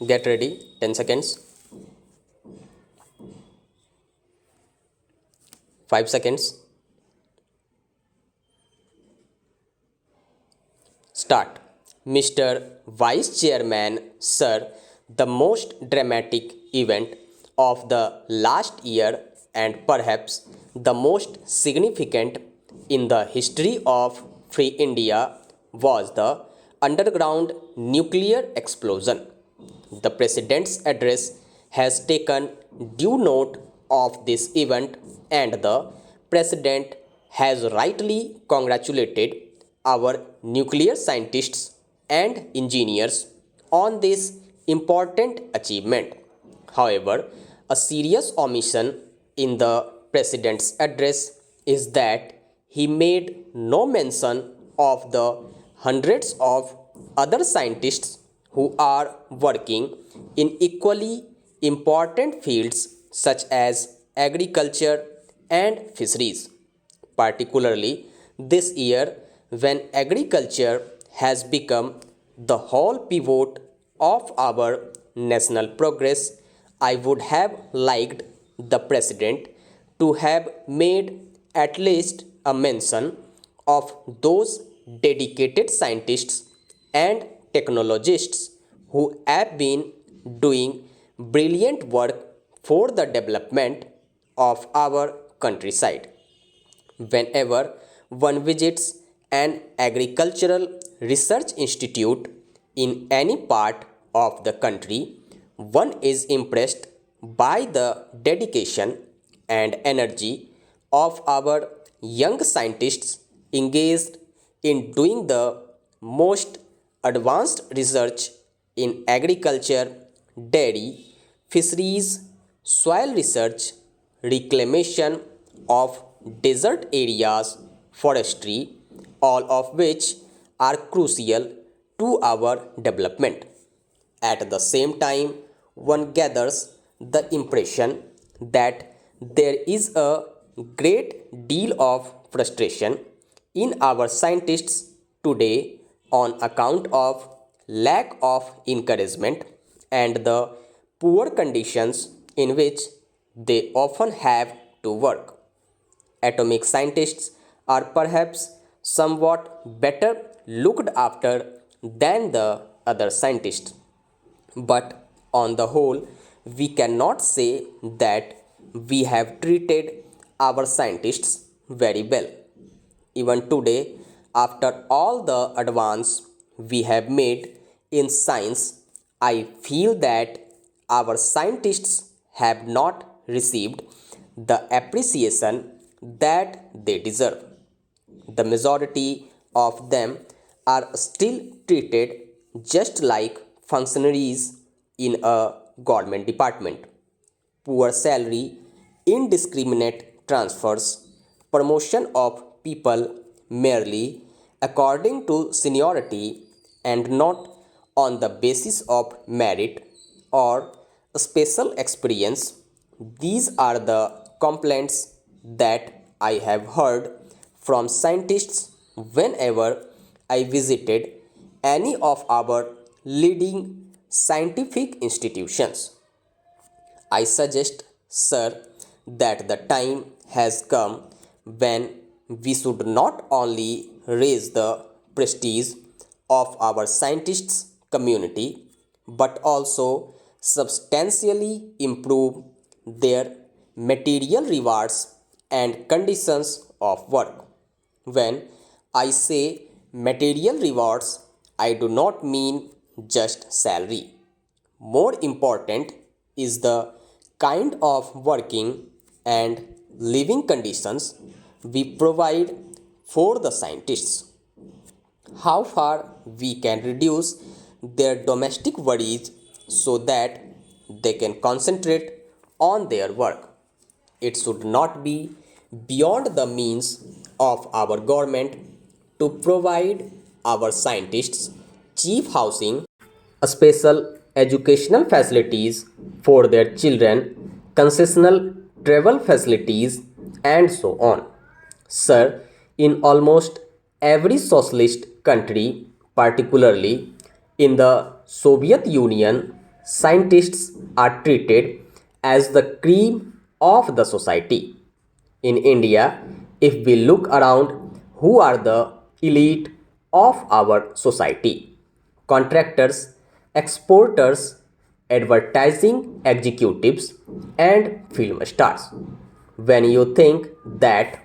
Get ready. 10 seconds. 5 seconds. Start. Mr. Vice Chairman, Sir, the most dramatic event of the last year and perhaps the most significant in the history of Free India was the underground nuclear explosion. The President's address has taken due note of this event, and the President has rightly congratulated our nuclear scientists and engineers on this important achievement. However, a serious omission in the President's address is that he made no mention of the hundreds of other scientists who are working in equally important fields such as agriculture and fisheries, particularly this year when agriculture has become the whole pivot of our national progress. I would have liked the President to have made at least a mention of those dedicated scientists and technologists who have been doing brilliant work for the development of our countryside. Whenever one visits an agricultural research institute in any part of the country, one is impressed by the dedication and energy of our young scientists engaged in doing the most advanced research in agriculture, dairy, fisheries, soil research, reclamation of desert areas, forestry, all of which are crucial to our development. At the same time, one gathers the impression that there is a great deal of frustration in our scientists today on account of lack of encouragement and the poor conditions in which they often have to work. Atomic scientists are perhaps somewhat better looked after than the other scientists, but on the whole, we cannot say that we have treated our scientists very well. Even today, after all the advance we have made in science, I feel that our scientists have not received the appreciation that they deserve. The majority of them are still treated just like functionaries in a government department. Poor salary, indiscriminate transfers, promotion of people merely according to seniority and not on the basis of merit or special experience. These are the complaints that I have heard from scientists whenever I visited any of our leading scientific institutions. I suggest, sir, that the time has come when we should not only raise the prestige of our scientists community but also substantially improve their material rewards and conditions of work. When I say material rewards, I do not mean just salary. More important is the kind of working and living conditions we provide for the scientists. How far we can reduce their domestic worries so that they can concentrate on their work. It should not be beyond the means of our government to provide our scientists cheap housing, special educational facilities for their children, concessional travel facilities, and so on. Sir, in almost every socialist country, particularly in the Soviet Union, scientists are treated as the cream of the society. In India, if we look around, who are the elite of our society? Contractors, exporters, advertising executives, and film stars. When you think that,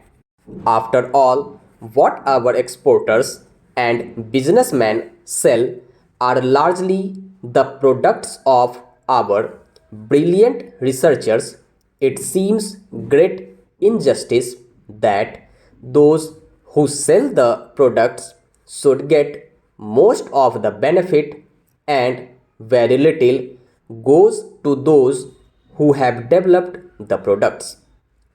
after all, what our exporters and businessmen sell are largely the products of our brilliant researchers, it seems great injustice that those who sell the products should get most of the benefit and very little goes to those who have developed the products.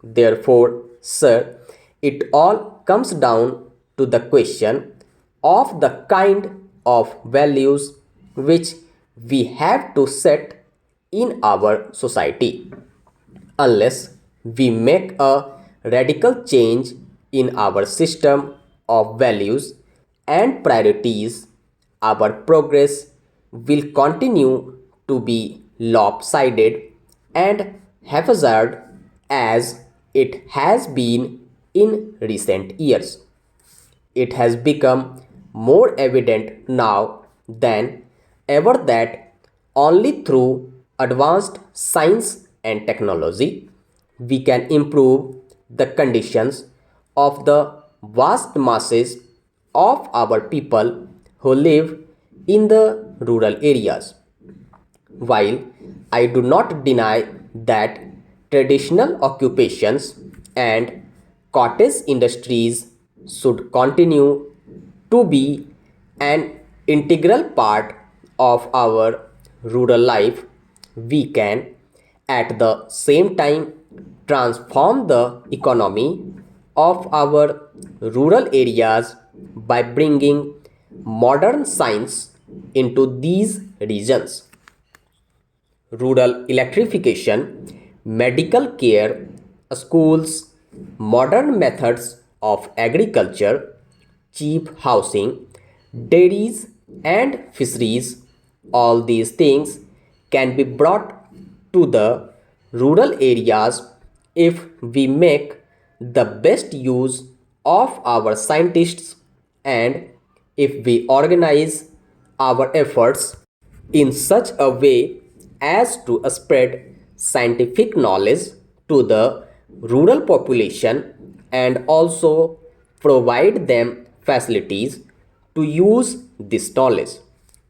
Therefore, sir, it all comes down to the question of the kind of values which we have to set in our society. Unless we make a radical change in our system of values and priorities, our progress will continue to be lopsided and haphazard as it has been in recent years. It has become more evident now than ever that only through advanced science and technology we can improve the conditions of the vast masses of our people who live in the rural areas. While I do not deny that traditional occupations and cottage industries should continue to be an integral part of our rural life, we can at the same time transform the economy of our rural areas by bringing modern science into these regions. Rural electrification, medical care, schools, modern methods of agriculture, cheap housing, dairies, and fisheries, all these things can be brought to the rural areas if we make the best use of our scientists and if we organize our efforts in such a way as to spread scientific knowledge to the rural population and also provide them facilities to use this knowledge.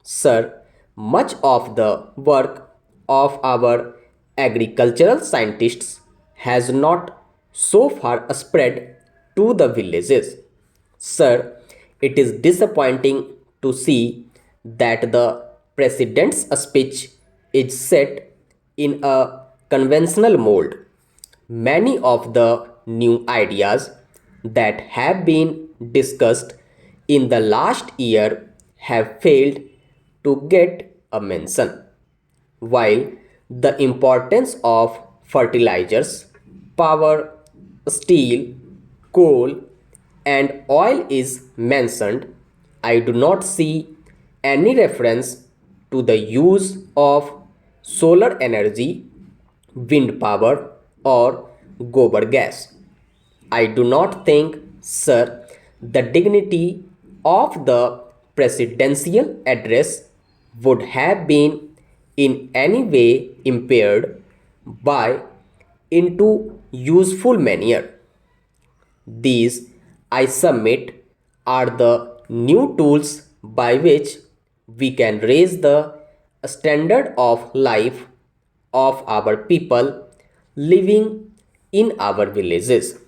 Sir, much of the work of our agricultural scientists has not so far spread to the villages. Sir, it is disappointing to see that the president's speech is set in a conventional mold. Many of the new ideas that have been discussed in the last year have failed to get a mention. While the importance of fertilizers, power, steel, coal, and oil is mentioned, I do not see any reference to the use of solar energy, wind power, or gobar gas. I do not think, sir, the dignity of the presidential address would have been in any way impaired by into useful manner. These, I submit, are the new tools by which we can raise the standard of life of our people living in our villages.